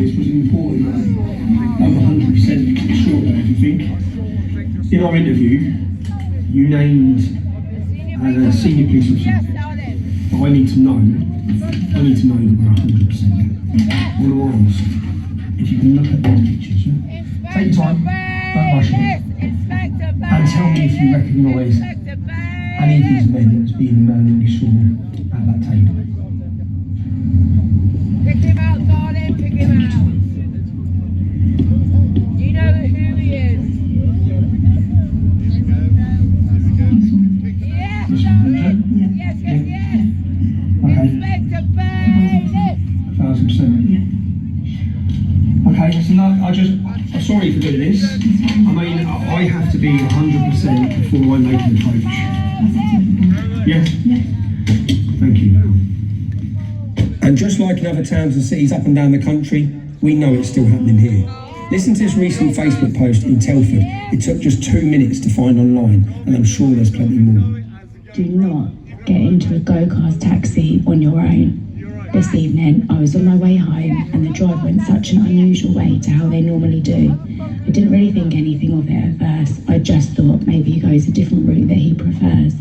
this was important. I'm 100% sure about everything. In our interview, you named a senior police officer. But I need to know that we're 100%. I want to ask if you can look at those pictures. Yeah? Take your time, don't rush it. And tell me if you recognise any of these men as being the man that you saw at that table. Pick him out, darling, pick him out. You know who he is. Yes, darling. Yes. Okay. Inspector Bayliss. 1,000%. Yeah. Okay, so no, I'm sorry for doing this. I mean, I have to be 100% before I make an approach. Yeah? Thank you. And just like in other towns and cities up and down the country, we know it's still happening here. Listen to this recent Facebook post in Telford. It took just 2 minutes to find online, and I'm sure there's plenty more. Do not get into a go-kart taxi on your own. This evening, I was on my way home and the drive went such an unusual way to how they normally do. I didn't really think anything of it at first. I just thought maybe he goes a different route that he prefers.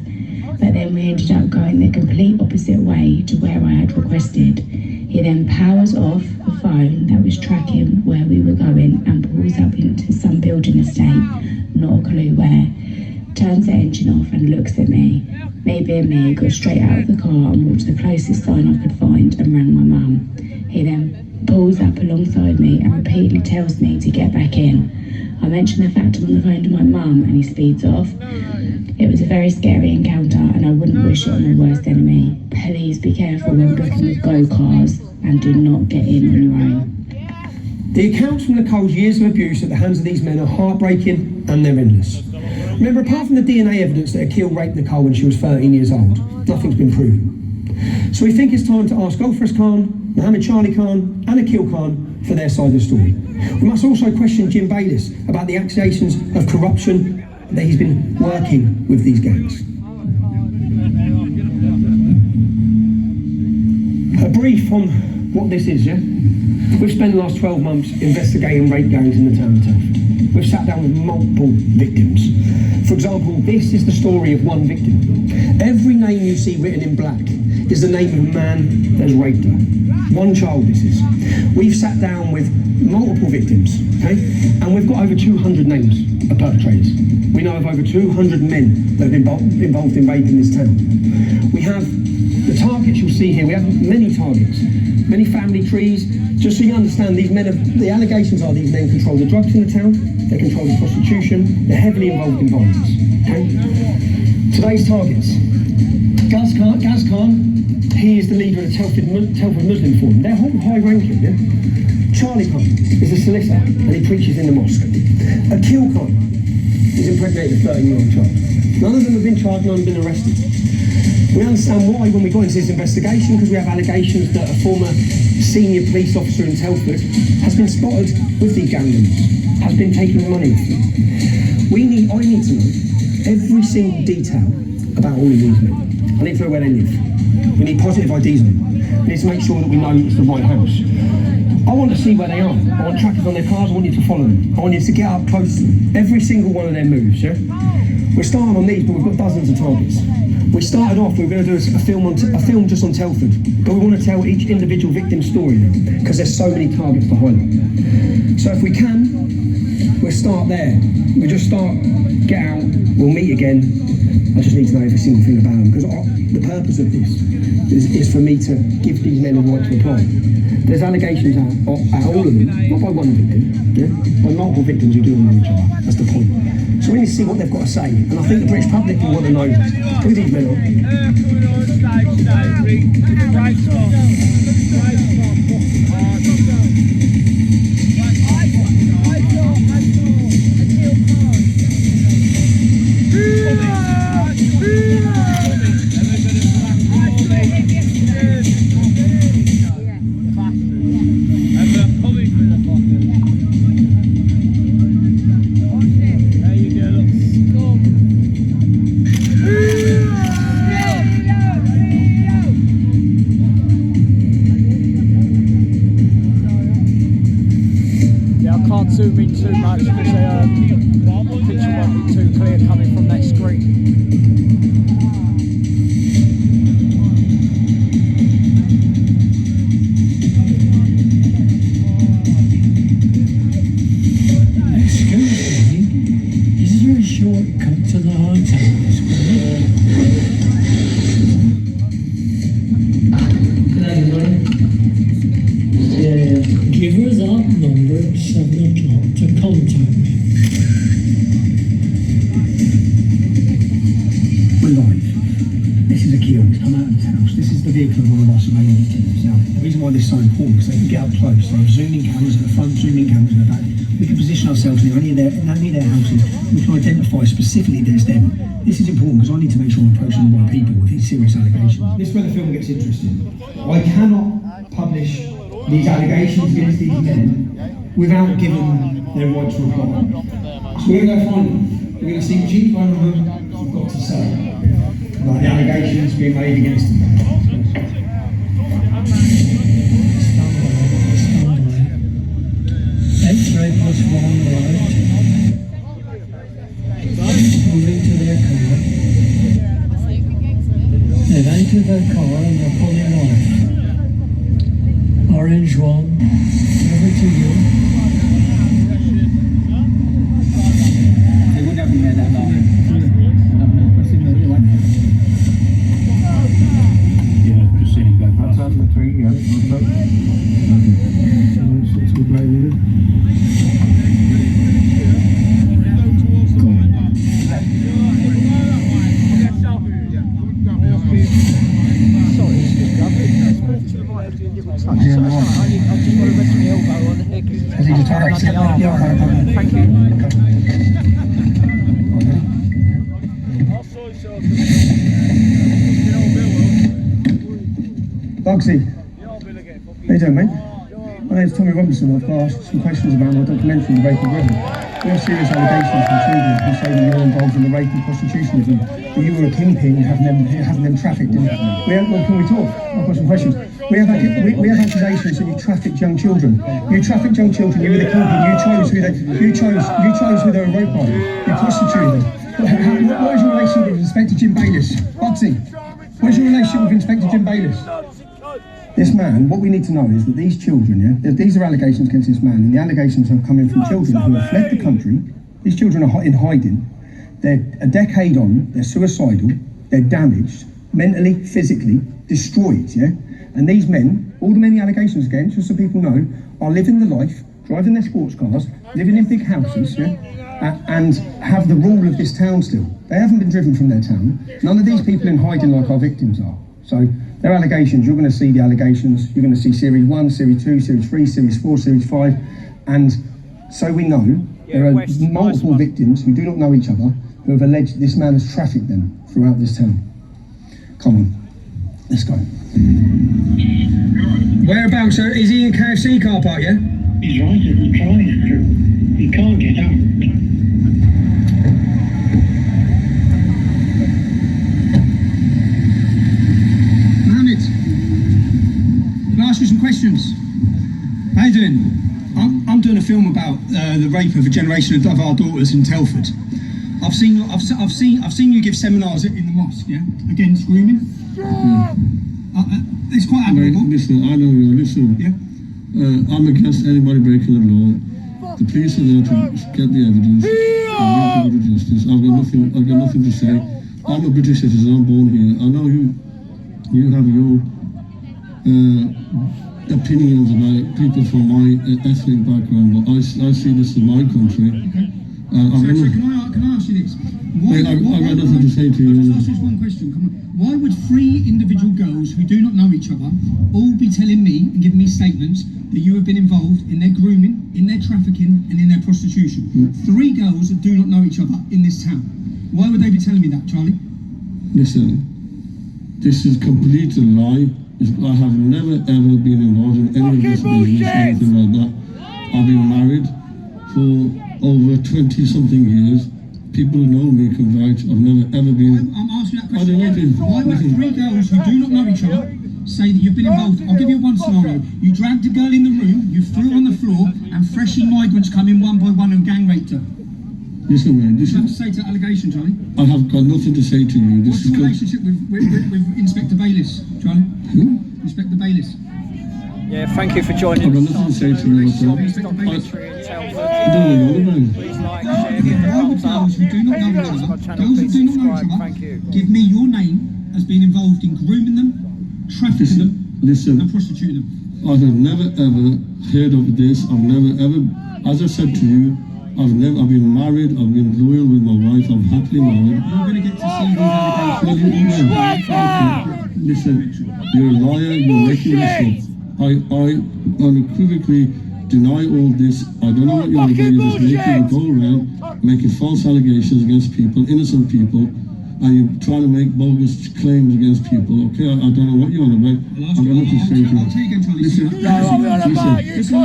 But then we ended up going the complete opposite way to where I had requested. He then powers off the phone that was tracking where we were going and pulls up into some building estate, not a clue where. Turns the engine off and looks at me. Me being me, got straight out of the car and walked to the closest sign I could find and rang my mum. He then pulls up alongside me and repeatedly tells me to get back in. I mentioned the fact I'm on the phone to my mum and he speeds off. It was a very scary encounter and I wouldn't wish it on my worst enemy. Please be careful when booking with go-cars and do not get in on your own. The accounts from Nicole's years of abuse at the hands of these men are heartbreaking and they're endless. Remember, apart from the DNA evidence that Akil raped Nicole when she was 13 years old, nothing's been proven. So we think it's time to ask Gulfrez Khan, Mohammed Charlie Khan and Akil Khan for their side of the story. We must also question Jim Bayliss about the accusations of corruption that he's been working with these gangs. A brief on what this is, yeah? We've spent the last 12 months investigating rape gangs in the town of Telford. We've sat down with multiple victims. For example, this is the story of one victim. Every name you see written in black is the name of a man that has raped her. One child this is. We've sat down with multiple victims, okay? And we've got over 200 names of perpetrators. We know of over 200 men that have been involved in rape in this town. We have the targets you'll see here. We have many targets, many family trees. Just so you understand, these men the allegations are these men control the drugs in the town, they control the prostitution, they're heavily involved in violence. Okay? Today's targets. Gaz Khan, he is the leader of the Telford Muslim Forum. They're high ranking, yeah? Charlie Khan is a solicitor and he preaches in the mosque. Akil Khan is impregnated a 13-year-old child. None of them have been charged, none have been arrested. We understand why when we got into this investigation, because we have allegations that a former senior police officer in Telford has been spotted with these gang members, has been taking money off them. I need to know every single detail about all of these men. I need to know where they live. We need positive IDs on them. We need to make sure that we know it's the right house. I want to see where they are. I want trackers on their cars, I want you to follow them. I want you to get up close to them. Every single one of their moves, yeah? We're starting on these, but we've got dozens of targets. We started off, we were going to do a film just on Telford, but we want to tell each individual victim's story now, because there's so many targets to highlight. So if we can, we'll start there. We'll just start, get out, we'll meet again. I just need to know every single thing about them, because the purpose of this is for me to give these men a right to apply. There's allegations at all of them, not by one victim, yeah? By multiple victims who do know each other. That's the point. So we need to see what they've got to say, and I think the British public will want to know who these men are. can't zoom in too much because the picture won't be too clear coming from that screen. Shortcut to the hotel this morning. Give her that number at 7 o'clock to contact me. We're live. This is a key on. It's come out of this house. This is the vehicle of one of our surveillance teams. Now, the reason why this is so important is they can get up close. They have zooming cameras at the front, zooming cameras at the back. We can position ourselves in any of their houses. We can identify specifically there's them. This is important because I need to make sure I'm approaching the right people with these serious allegations. This is where the film gets interesting. I cannot publish these allegations against these men without giving their right to reply. So we're going to go find them. We're going to see what each one of them have got to say about the allegations being made against them. X-ray plus 1 right. Moving to their car. They've entered their car and they're pulling off. Orange 1. Over to you. They wouldn't have been there that long. Yeah, just seeing him go past. That's the tree, yeah. It's good, right? Thank you. Bugsy, how you doing, mate? My name's Tommy Robinson. I've got to ask some questions about my documentary, The Rape of Women. We have serious allegations from children who say that you're involved in the rape and prostitution of them, that you were a kingpin having them trafficked in. Can we talk? I've got some questions. We have accusations that you trafficked young children. You trafficked young children, you were the kingpin, you chose who they were raped by. You prostituted them. What is your relationship with Inspector Jim Bayliss? Bugsy, what is your relationship with Inspector Jim Bayliss? This man, what we need to know is that these children, these are allegations against this man, and the allegations are coming from children who have fled the country. These children are in hiding. They're a decade on, they're suicidal, they're damaged, mentally, physically, destroyed, And these men, all the many allegations against, just so people know, are living the life, driving their sports cars, living in big houses, and have the rule of this town still. They haven't been driven from their town. None of these people in hiding like our victims are. So, their allegations, you're going to see the allegations, you're going to see Series 1, Series 2, Series 3, Series 4, Series 5, and so we know there are multiple victims who do not know each other who have alleged this man has trafficked them throughout this town. Come on, let's go. Whereabouts, sir? Is he in KFC car park, yeah? He's right at the drive-through. He can't get out. Ask you some questions. How you doing? I'm doing a film about the rape of a generation of our daughters in Telford. I've seen you give seminars in the mosque, against grooming. It's quite admirable. Listen, I know you. Listen. Yeah. I'm against anybody breaking the law. The police are there to get the evidence. And get justice. I've got nothing to say. I'm a British citizen. I'm born here. I know you have your opinions about people from my ethnic background, but I see this as my country. Okay. Can I ask you this? I've got nothing to say to you. Just ask this one question. Come on. Why would 3 individual girls who do not know each other all be telling me and giving me statements that you have been involved in their grooming, in their trafficking, and in their prostitution? 3 girls that do not know each other in this town. Why would they be telling me that, Charlie? Listen, this is complete a lie. I have never ever been involved in any of this business, anything like that. I've been married for over 20-something years. People who know me can vouch. I've never ever been. I'm asking that question again. Why would 3 girls who do not know each other say that you've been involved? I'll give you one scenario. You dragged a girl in the room, you threw her on the floor, and freshly migrants come in one by one and gang raped her. Listen, man, What do you have to say to that allegation, Charlie? I have got nothing to say to you. What's your relationship with Inspector Bayliss, Charlie? Who? Inspector Bayliss. Yeah, thank you for joining I've got us. nothing to say to you, sir. Documentary in Telford. I don't know what you're on about. Please like, share, give the I would thumbs up. girls who do not know each Subscribe to other, my channel, girls who please do not know each subscribe. other, Thank you. give me your name as being involved in grooming them, trafficking them, Listen, and prostituting them. I have never ever heard of this. I've never ever, as I said to you, I've been married, I've been loyal with my wife, I'm happily married. You're going to get to see these allegations. Well, listen, you're a liar, you're making this up. I unequivocally deny all this. I don't know what you're doing, you're just making go around, making false allegations against people, innocent people, and you're trying to make bogus claims against people, okay? I don't know what you're on about. I've got nothing to say to I'll tell you again, Charlie. Listen,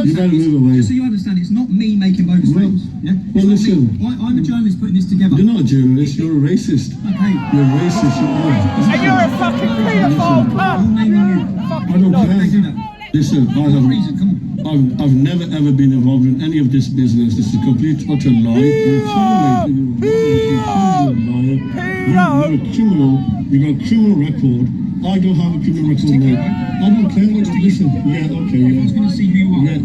you better move away. Just so you understand, it's not me making bogus claims. Yeah? Well, listen. I'm a journalist putting this together. You're not a journalist, you're a racist. Okay. You're a racist, And you're a fucking paedophile, I'll cunt! name you. I don't Why do they do care. that? Listen, For what reason? Come on. I've never ever been involved in any of this business. This is a complete utter lie. You're a liar. You're a criminal. You've got a criminal record. I don't have a criminal record now. I don't care what you listen. Yeah, okay, I was yeah. going to see who you are. Yeah,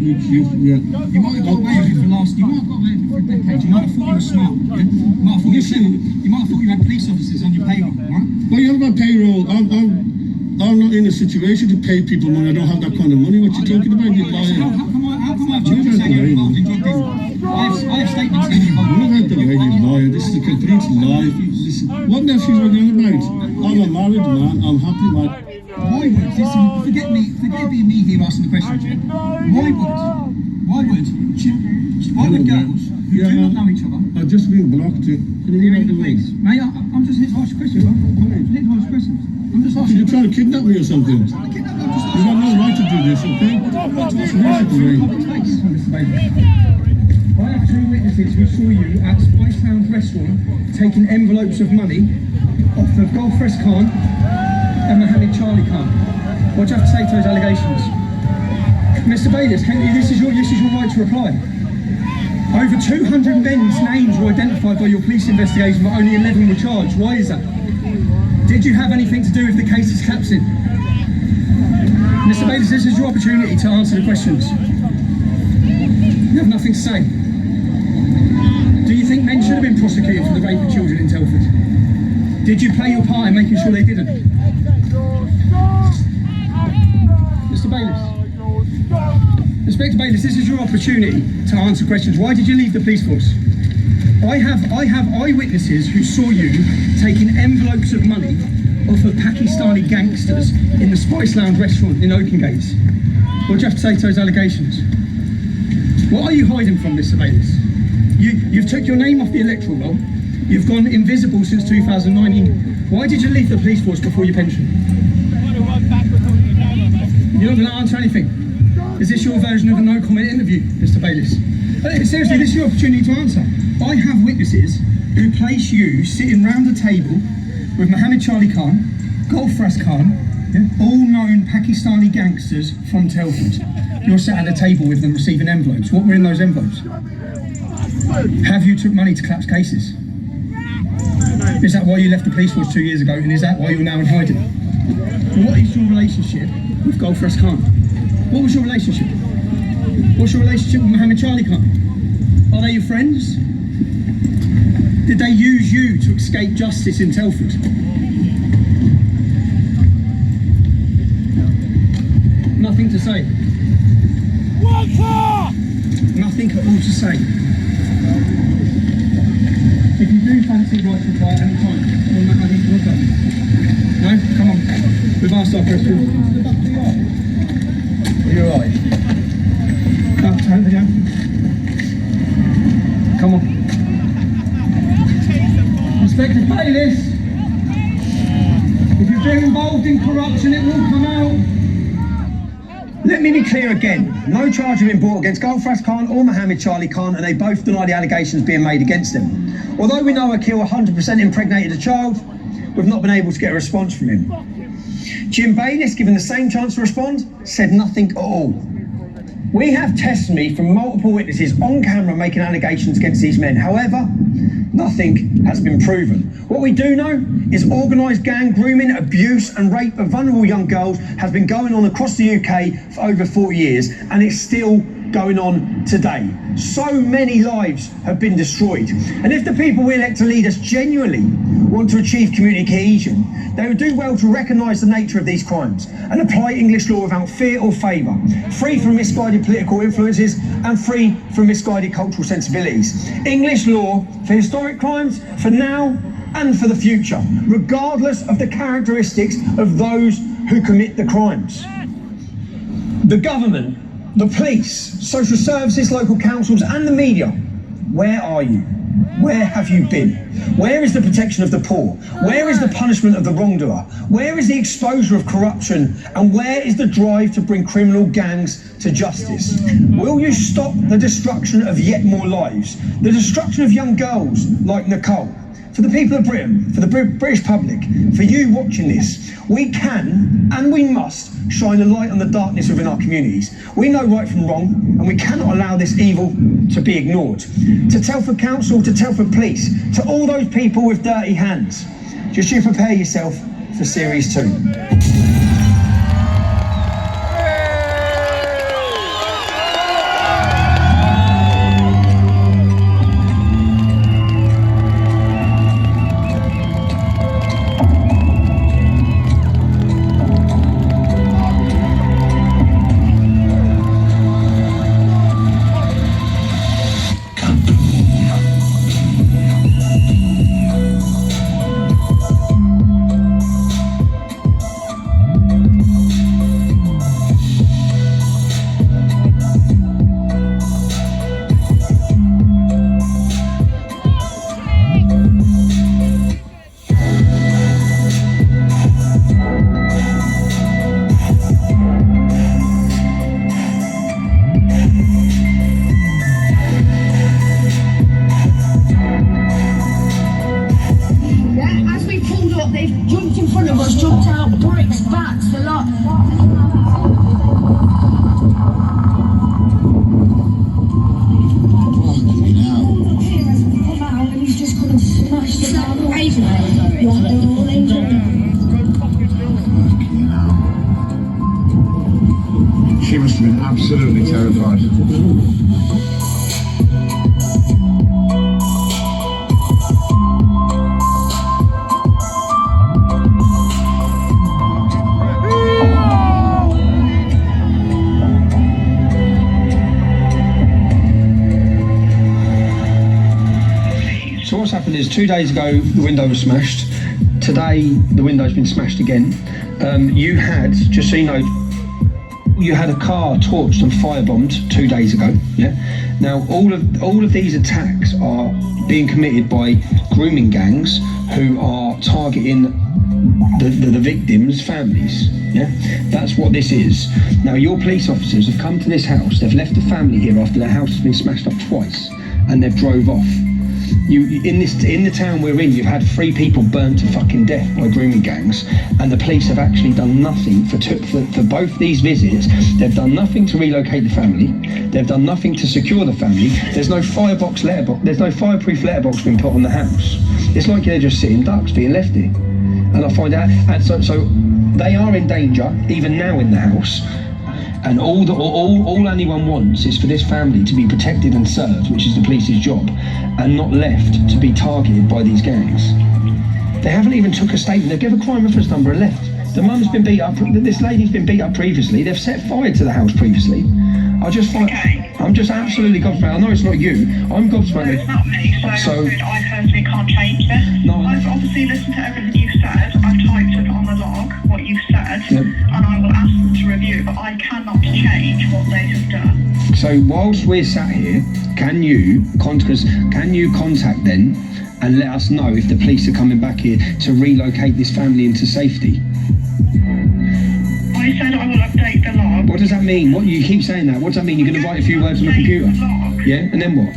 yeah. You might have got away with it for last. You might have got away with it for a decade. You might have thought you were smart. Yeah? You might have thought you were clever. You might have thought you had police officers on your payroll. Right? Well, you have my payroll. I'm not in a situation to pay people money. I don't have that kind of money. What you talking about? You How liar. come I have children saying you're involved in drug dealing? I have statements saying you're involved in Look drug at the way you liar. This is a complete lie. What nephews are you on about? I'm a married man. I'm happy married. Why would, listen, forget being me here asking the questions, yeah? Why would girls who do not know each other, I've just been blocked. you're in the police? Mate, I'm just here to ask you questions, right? I'm here to ask questions. I'm just asking You're trying to kidnap me or something? You've got no right to do this, okay? I have two witnesses who saw you at Spice Town's restaurant taking envelopes of money off of Golfrest Khan and Mohammed Charlie Khan. What do you have to say to those allegations? Mr. Bayliss, this is your right to reply. Over 200 men's names were identified by your police investigation, but only 11 were charged. Why is that? Did you have anything to do with the cases collapsing? Mr. Bayliss, this is your opportunity to answer the questions. You have nothing to say. Do you think men should have been prosecuted for the rape of children in Telford? Did you play your part in making sure they didn't? Mr. Bayliss. Inspector Bayliss, this is your opportunity to answer questions. Why did you leave the police force? I have eyewitnesses who saw you taking envelopes of money off of Pakistani gangsters in the Spice Lounge restaurant in Oakengates. What do you have to say to those allegations? What are you hiding from, Mr. Bayliss? You've took your name off the electoral roll. You've gone invisible since 2019. Why did you leave the police force before your pension? You're not going to answer anything. Is this your version of a no-comment interview, Mr. Bayliss? Seriously, this is your opportunity to answer. I have witnesses who place you sitting round a table with Mohammed Charlie Khan, Golfrest Khan, all known Pakistani gangsters from Telford. You're sat at a table with them receiving envelopes. What were in those envelopes? Have you took money to collapse cases? Is that why you left the police force 2 years ago, and is that why you're now in hiding? What is your relationship with Golfrest Khan? What was your relationship? What's your relationship with Mohammed Charlie Khan? Are they your friends? Did they use you to escape justice in Telford? Nothing to say. Nothing at all to say. If you do fancy right to reply at any time, I need to look at you. No? Come on. We've asked our questions. You're right. Turn it down. Come on. Inspector Bayliss, if you've been involved in corruption, it will come out. Let me be clear again. No charge have been brought against Golfrest Khan or Mohammed Charlie Khan, and they both deny the allegations being made against them. Although we know Akil 100% impregnated a child, we've not been able to get a response from him. Jim Bayliss, given the same chance to respond, said nothing at all. We have testimony from multiple witnesses on camera making allegations against these men. However, nothing has been proven. What we do know is organised gang grooming, abuse and rape of vulnerable young girls has been going on across the UK for over 40 years, and it's still going on today. So many lives have been destroyed. And if the people we elect to lead us genuinely want to achieve community cohesion, they would do well to recognise the nature of these crimes and apply English law without fear or favour, free from misguided political influences and free from misguided cultural sensibilities. English law for historic crimes, for now and for the future, regardless of the characteristics of those who commit the crimes. The government, the police, social services, local councils and the media, where are you? Where have you been? Where is the protection of the poor? Where is the punishment of the wrongdoer? Where is the exposure of corruption? And where is the drive to bring criminal gangs to justice? Will you stop the destruction of yet more lives? The destruction of young girls like Nicole? For the people of Britain, for the British public, for you watching this, we can and we must shine a light on the darkness within our communities. We know right from wrong, and we cannot allow this evil to be ignored. To Telford Council, to Telford Police, to all those people with dirty hands, just you prepare yourself for Series 2. They've jumped in front of us, jumped out, bricks, bats, the lot. She must have been absolutely terrified. So what's happened is 2 days ago the window was smashed. Today the window's been smashed again. You had, just so you know, you had a car torched and firebombed 2 days ago. Yeah. Now all of these attacks are being committed by grooming gangs who are targeting the victims' families. Yeah, that's what this is. Now your police officers have come to this house. They've left the family here after their house has been smashed up twice, and they've drove off. In the town we're in, you've had 3 people burnt to fucking death by grooming gangs, and the police have actually done nothing for both these visits. They've done nothing to relocate the family. They've done nothing to secure the family. There's no firebox letterbox. There's no fireproof letterbox being put on the house. It's like they're just sitting ducks being left here. And I find out, and so they are in danger even now in the house. And all anyone wants is for this family to be protected and served, which is the police's job, and not left to be targeted by these gangs. They haven't even took a statement. They've given a crime reference number and left. The mum's been beat up. This lady's been beat up previously. They've set fire to the house previously. I just find, I'm just absolutely gobsmacked. I know it's not you. I'm gobsmacked. It's not me, so I personally can't change this. No, I've obviously listened to everything you've said. I've typed it on the log, what you've said, and I will ask them to review it, but I cannot change what they have done. So whilst we're sat here, can you contact them and let us know if the police are coming back here to relocate this family into safety? I said I will update the log. What does that mean? What, you keep saying that? What does that mean? You're going to write a few words on the computer? Yeah, and then what?